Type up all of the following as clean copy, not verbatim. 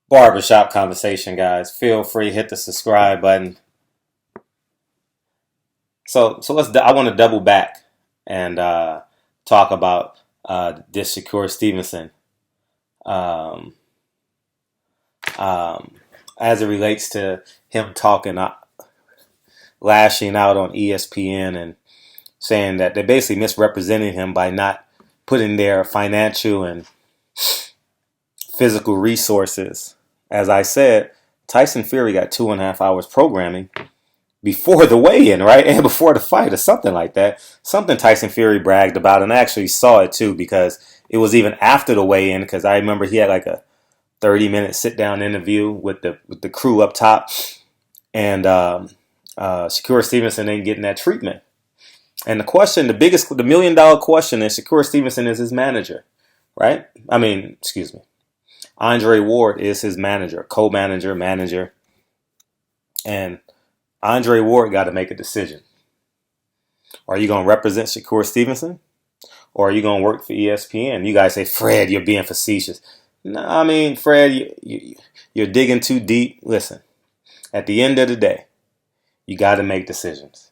Barbershop conversation, guys. Feel free, hit the subscribe button. So let's. I want to double back and talk about this Shakur Stevenson um, um, as it relates to him talking, lashing out on ESPN and saying that they basically misrepresented him by not putting their financial and physical resources. As I said, Tyson Fury got 2.5 hours programming before the weigh-in, right? And before the fight or something like that. Something Tyson Fury bragged about, and I actually saw it too because it was even after the weigh-in because I remember he had like a 30-minute sit-down interview with the crew up top, and Shakur Stevenson ain't getting that treatment. And the $1 million question is Shakur Stevenson is his manager, right? I mean, excuse me. Andre Ward is his manager, co-manager, manager, and Andre Ward got to make a decision. Are you going to represent Shakur Stevenson? Or are you going to work for ESPN? You guys say, Fred, you're being facetious. No, I mean, Fred, you're digging too deep. Listen, at the end of the day, you got to make decisions.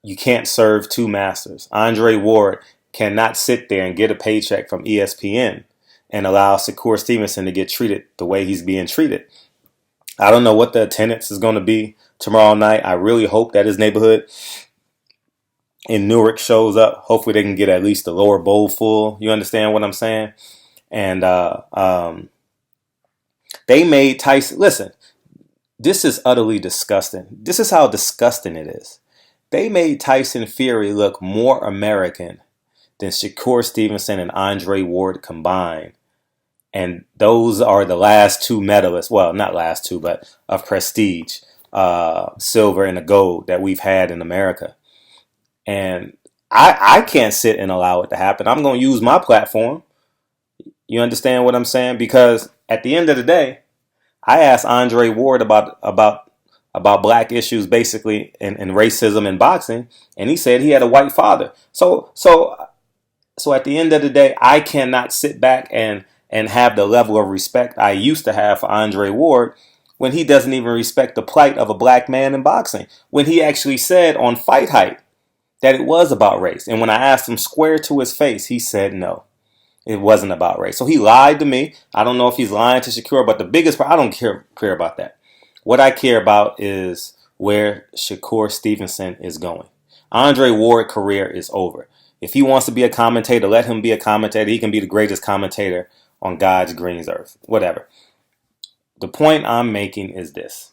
You can't serve two masters. Andre Ward cannot sit there and get a paycheck from ESPN and allow Shakur Stevenson to get treated the way he's being treated. I don't know what the attendance is going to be tomorrow night. I really hope that his neighborhood in Newark shows up. Hopefully they can get at least the lower bowl full. You understand what I'm saying? And they made Tyson. Listen, this is utterly disgusting. This is how disgusting it is. They made Tyson Fury look more American than Shakur Stevenson and Andre Ward combined. And those are the last two medalists. Well, not last two, but of prestige, silver and the gold that we've had in America. And I can't sit and allow it to happen. I'm going to use my platform. You understand what I'm saying? Because at the end of the day, I asked Andre Ward about black issues, basically, and racism in boxing, and he said he had a white father. So at the end of the day, I cannot sit back and have the level of respect I used to have for Andre Ward when he doesn't even respect the plight of a black man in boxing. When he actually said on Fight Hype that it was about race. And when I asked him square to his face, he said no, it wasn't about race. So he lied to me. I don't know if he's lying to Shakur, but the biggest part, I don't care about that. What I care about is where Shakur Stevenson is going. Andre Ward's career is over. If he wants to be a commentator, let him be a commentator. He can be the greatest commentator on God's green earth. Whatever. The point I'm making is this.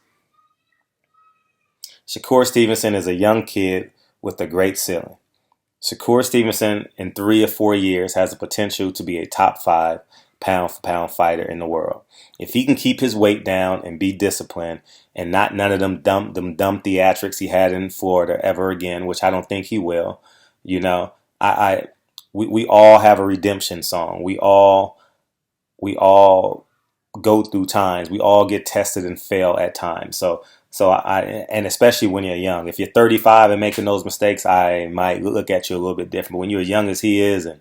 Shakur Stevenson is a young kid with a great ceiling. Shakur Stevenson in 3 or 4 years has the potential to be a top 5 pound for pound fighter in the world. If he can keep his weight down and be disciplined and not none of them dumb theatrics he had in Florida ever again, which I don't think he will, you know, we all have a redemption song. We all go through times. We all get tested and fail at times. And especially when you're young. If you're 35 and making those mistakes, I might look at you a little bit different. But when you're as young as he is and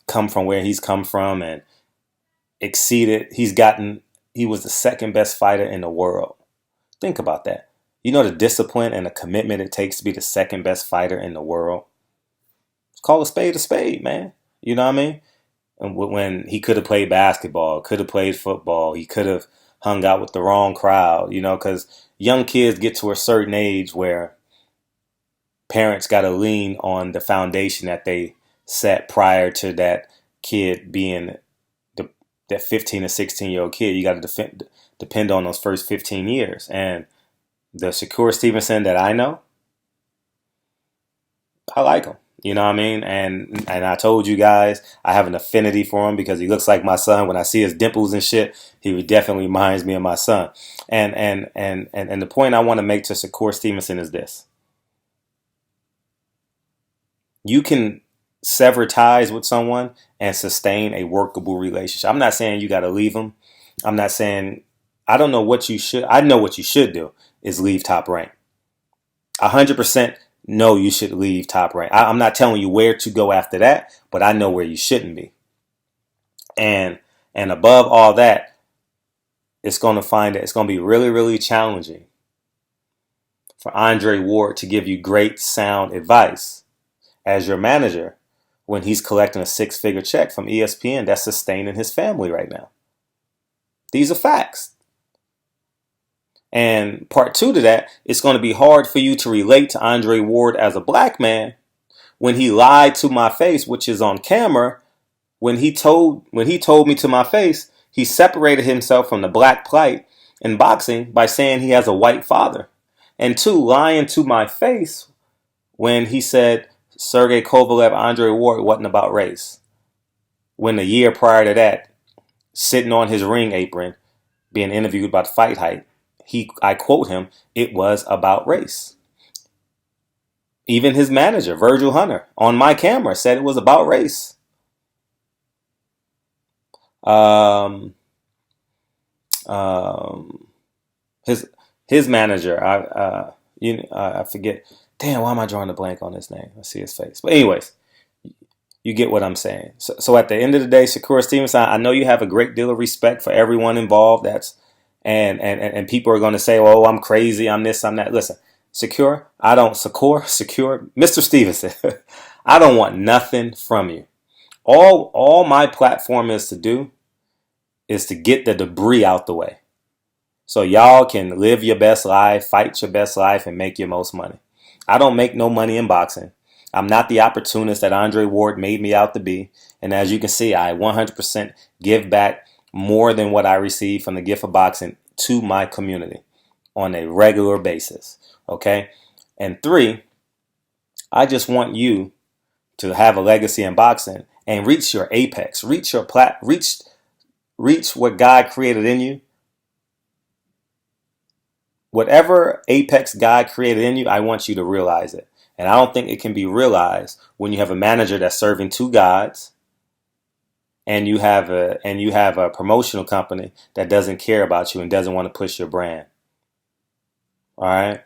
come from where he's come from and exceeded, he was the second best fighter in the world. Think about that. You know the discipline and the commitment it takes to be the second best fighter in the world? Call a spade, man. You know what I mean? And when he could have played basketball, could have played football, he could have hung out with the wrong crowd, you know, because young kids get to a certain age where parents got to lean on the foundation that they set prior to that kid being that 15 or 16-year-old kid. You got to depend on those first 15 years. And the Shakur Stevenson that I know, I like him. You know what I mean? And I told you guys I have an affinity for him because he looks like my son. When I see his dimples and shit, he definitely reminds me of my son. And the point I want to make to Shakur Stevenson is this. You can sever ties with someone and sustain a workable relationship. I'm not saying you got to leave them. I'm not saying, I don't know what you should. I know what you should do is leave Top Rank. 100%. No, you should leave Top Rank. I'm not telling you where to go after that, but I know where you shouldn't be. And above all that, it's going to find that it's going to be really, really challenging for Andre Ward to give you great sound advice as your manager when he's collecting a six-figure check from ESPN that's sustaining his family right now. These are facts. And part two to that, it's going to be hard for you to relate to Andre Ward as a black man when he lied to my face, which is on camera. When he told me to my face, he separated himself from the black plight in boxing by saying he has a white father. And two, lying to my face when he said Sergey Kovalev, Andre Ward wasn't about race. When the year prior to that, sitting on his ring apron, being interviewed about fight height, I quote him, it was about race. Even his manager, Virgil Hunter, on my camera said it was about race. His manager, I forget. Damn, why am I drawing a blank on his name? I see his face. But anyways, you get what I'm saying. So at the end of the day, Shakur Stevenson, I know you have a great deal of respect for everyone involved. And people are going to say, "Oh, I'm crazy. I'm this. I'm that." Listen, Shakur, Mr. Stevenson, I don't want nothing from you. All my platform is to do is to get the debris out the way, so y'all can live your best life, fight your best life, and make your most money. I don't make no money in boxing. I'm not the opportunist that Andre Ward made me out to be. And as you can see, I 100% give back more than what I receive from the gift of boxing to my community on a regular basis. Okay? And three, I just want you to have a legacy in boxing and reach your apex, reach what God created in you. Whatever apex God created in you, I want you to realize it. And I don't think it can be realized when you have a manager that's serving two gods, and you have a promotional company that doesn't care about you and doesn't want to push your brand. All right.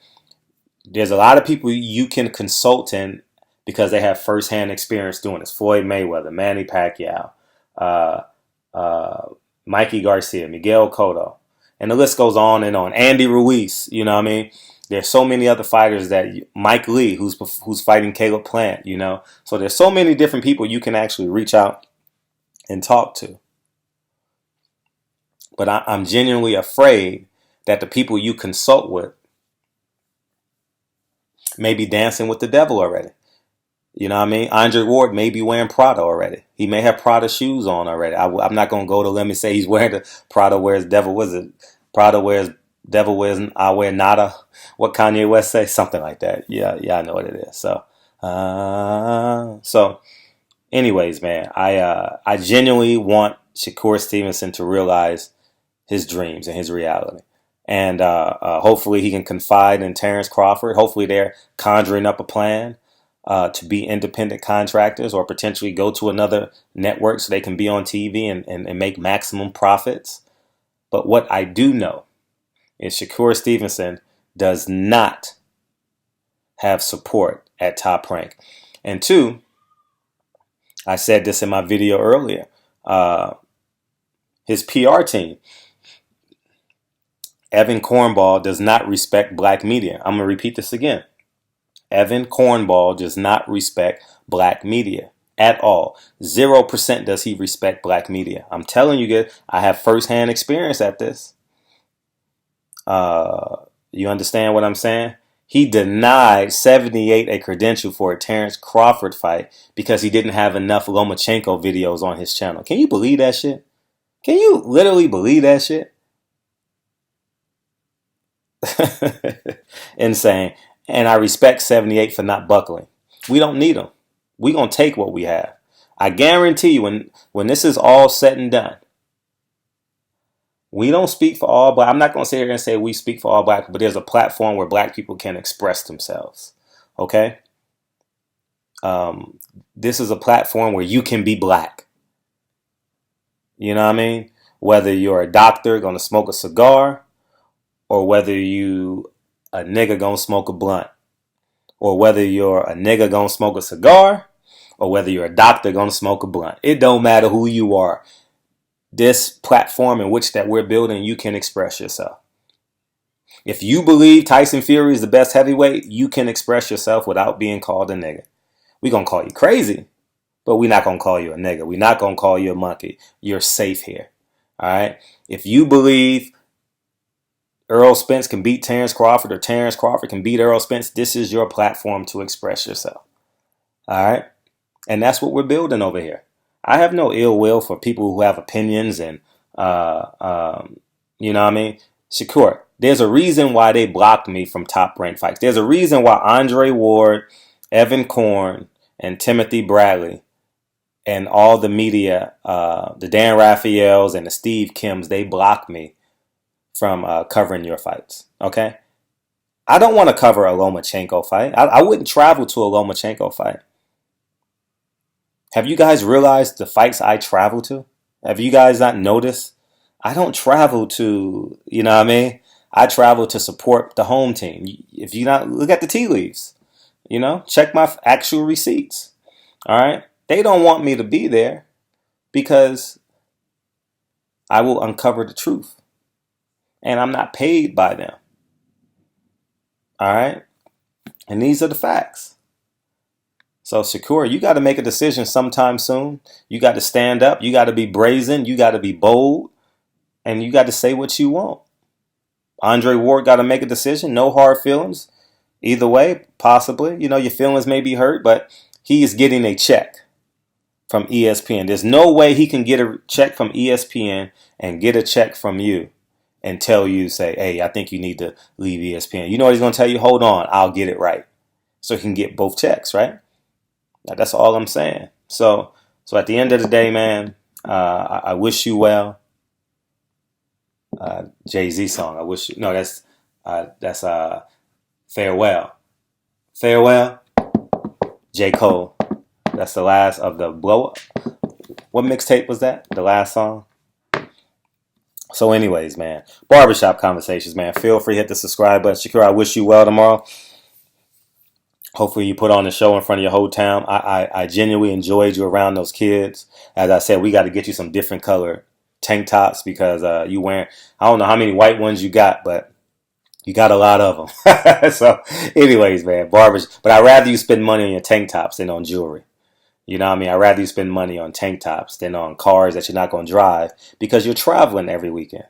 There's a lot of people you can consult in because they have firsthand experience doing this. Floyd Mayweather, Manny Pacquiao, Mikey Garcia, Miguel Cotto, and the list goes on and on. Andy Ruiz, you know what I mean? There's so many other fighters Mike Lee, who's fighting Caleb Plant, you know? So there's so many different people you can actually reach out and talk to. But I'm genuinely afraid that the people you consult with may be dancing with the devil already. You know what I mean? Andre Ward may be wearing Prada already. He may have Prada shoes on already. I'm not going to go to limb and say he's wearing the Prada wears devil. Was it? Prada wears devil wears I wear nada. What Kanye West say? Something like that. Yeah, I know what it is. So anyways, man, I genuinely want Shakur Stevenson to realize his dreams and his reality. And hopefully he can confide in Terrence Crawford. Hopefully they're conjuring up a plan to be independent contractors or potentially go to another network so they can be on TV and make maximum profits. But what I do know is Shakur Stevenson does not have support at Top Rank. And two, I said this in my video earlier, his PR team, Evan Cornball, does not respect black media. I'm going to repeat this again. Evan Cornball does not respect black media at all. 0% does he respect black media. I'm telling you guys, I have firsthand experience at this. You understand what I'm saying? He denied 78 a credential for a Terrence Crawford fight because he didn't have enough Lomachenko videos on his channel. Can you believe that shit? Can you literally believe that shit? Insane. And I respect 78 for not buckling. We don't need them. We're going to take what we have. I guarantee you when this is all said and done, we don't speak for all black. I'm not going to sit here and say we speak for all black, but there's a platform where black people can express themselves. Okay? This is a platform where you can be black. You know what I mean? Whether you're a doctor going to smoke a cigar, or whether you a nigga gonna smoke a blunt, or whether you're a nigga gonna smoke a cigar, or whether you're a doctor gonna smoke a blunt. It don't matter who you are. this platform in which that we're building, you can express yourself. If you believe Tyson Fury is the best heavyweight, you can express yourself without being called a nigga. We're going to call you crazy, but we're not going to call you a nigga. We're not going to call you a monkey. You're safe here. All right? If you believe Errol Spence can beat Terrence Crawford or Terrence Crawford can beat Errol Spence, this is your platform to express yourself. All right? And that's what we're building over here. I have no ill will for people who have opinions and, you know what I mean? Shakur, there's a reason why they blocked me from top-ranked fights. There's a reason why Andre Ward, Evan Korn, and Timothy Bradley and all the media, the Dan Raphaels and the Steve Kims, they blocked me from covering your fights, okay? I don't want to cover a Lomachenko fight. I wouldn't travel to a Lomachenko fight. Have you guys realized the fights I travel to? Have you guys not noticed? I don't travel to, you know what I mean? I travel to support the home team. If you not, look at the tea leaves. You know, check my actual receipts. All right? They don't want me to be there because I will uncover the truth. And I'm not paid by them. All right? And these are the facts. So, Shakur, you got to make a decision sometime soon. You got to stand up. You got to be brazen. You got to be bold. And you got to say what you want. Andre Ward got to make a decision. No hard feelings. Either way, possibly. You know, your feelings may be hurt, but he is getting a check from ESPN. There's no way he can get a check from ESPN and get a check from you and tell you, say, hey, I think you need to leave ESPN. You know what he's going to tell you? Hold on, I'll get it right. So he can get both checks, right? Now, that's all I'm saying. So at the end of the day, man, I wish you well. Jay-Z song. I wish you. No, that's Farewell. Farewell. J. Cole. That's the last of the blow up. What mixtape was that? The last song? So anyways, man. Barbershop Conversations, man. Feel free to hit the subscribe button. Shakur, I wish you well tomorrow. Hopefully you put on the show in front of your whole town. I genuinely enjoyed you around those kids. As I said, we got to get you some different color tank tops because you wearing, I don't know how many white ones you got, but you got a lot of them. So anyways, man, barbers. But I'd rather you spend money on your tank tops than on jewelry. You know what I mean? I'd rather you spend money on tank tops than on cars that you're not going to drive because you're traveling every weekend.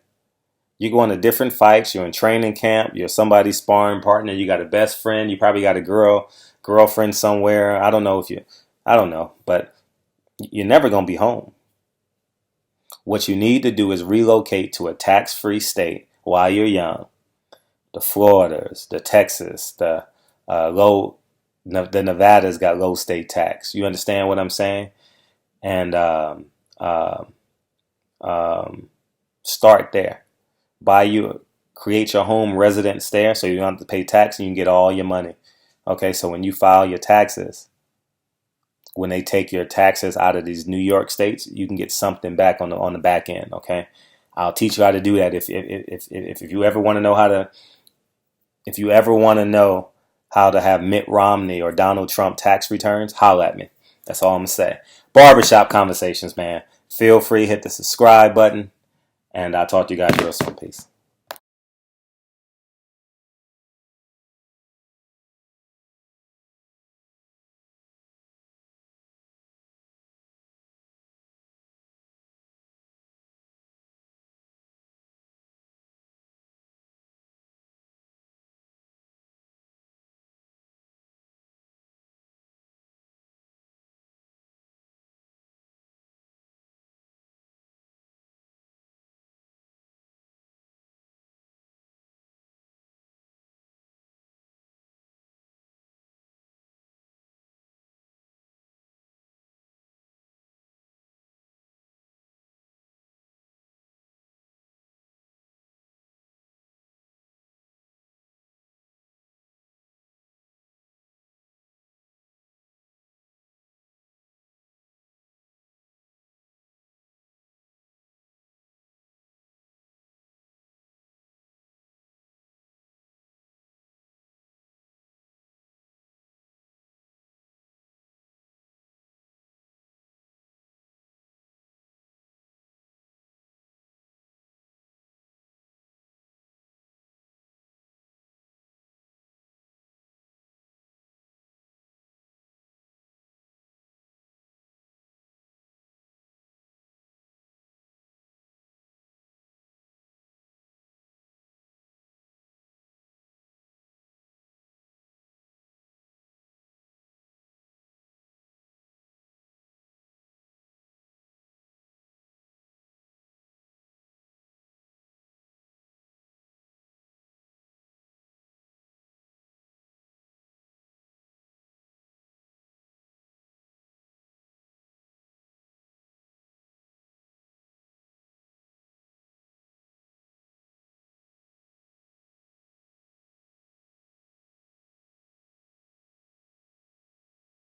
You're going to different fights. You're in training camp. You're somebody's sparring partner. You got a best friend. You probably got a girlfriend somewhere. I don't know. But you're never going to be home. What you need to do is relocate to a tax-free state while you're young. The Floridas, the Texas, the Nevadas got low state tax. You understand what I'm saying? And start there. Create your home residence there so you don't have to pay tax and you can get all your money. Okay, so when you file your taxes, when they take your taxes out of these New York states, you can get something back on the back end. Okay, I'll teach you how to do that. If you ever want to know how to have Mitt Romney or Donald Trump tax returns, holla at me. That's all I'm gonna say. Barbershop Conversations, man. Feel free, hit the subscribe button. And I'll talk to you guys real soon. Peace.